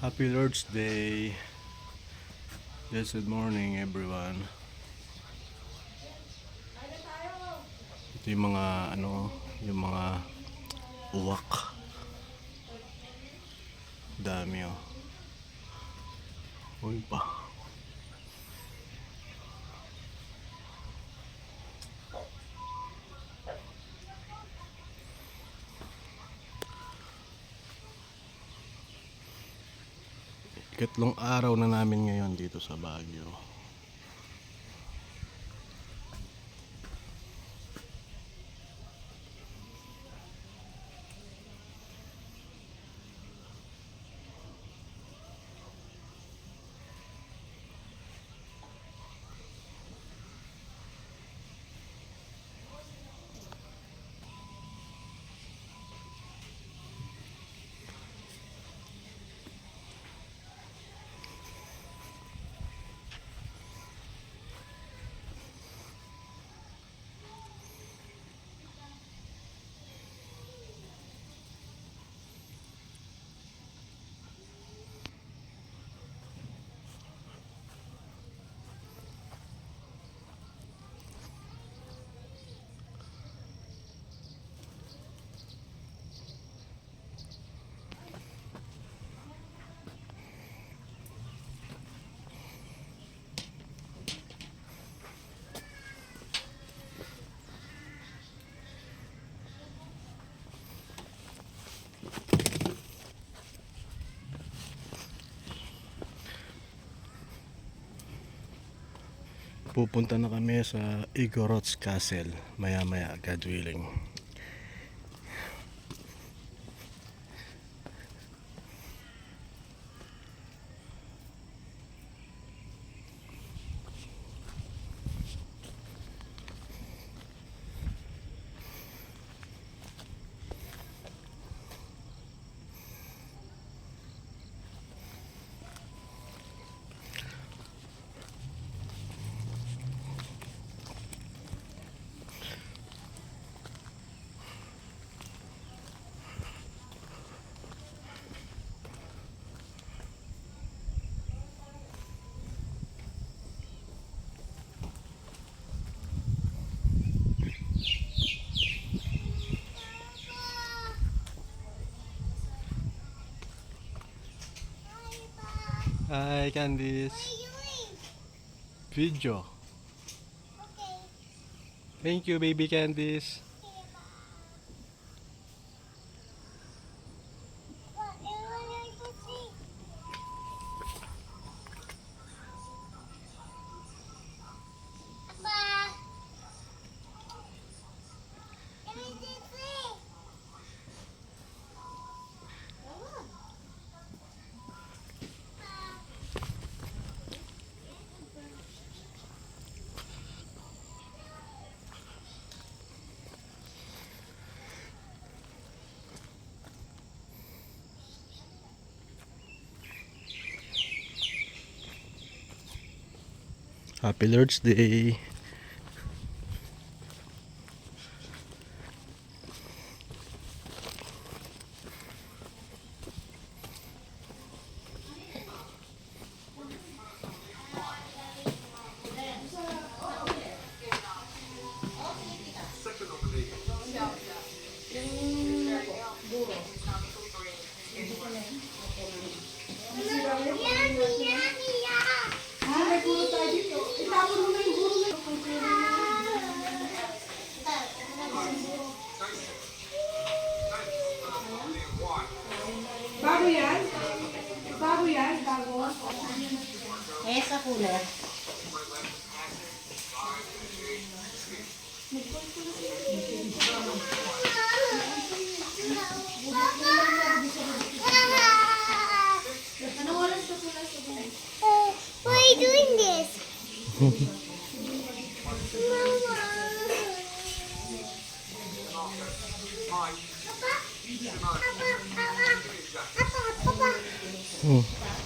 Happy Lord's Day. Blessed morning everyone. Ito yung mga yung mga uwak. Dami oh. Uy pa. Ikatlong araw na namin ngayon dito sa Baguio. Pupunta na kami sa Igorots Castle maya maya, God willing. Hi Candice. Video. Okay. Thank you baby Candice. What am I going to see? Papa. Let me see. Happy Lord's Day. Bago yan? Bago yan? Bago? Eh, sa cooler. Anong oras ka pula sa why are you doing this? Mama. Papa. Papa. Papa. Papa. Papa.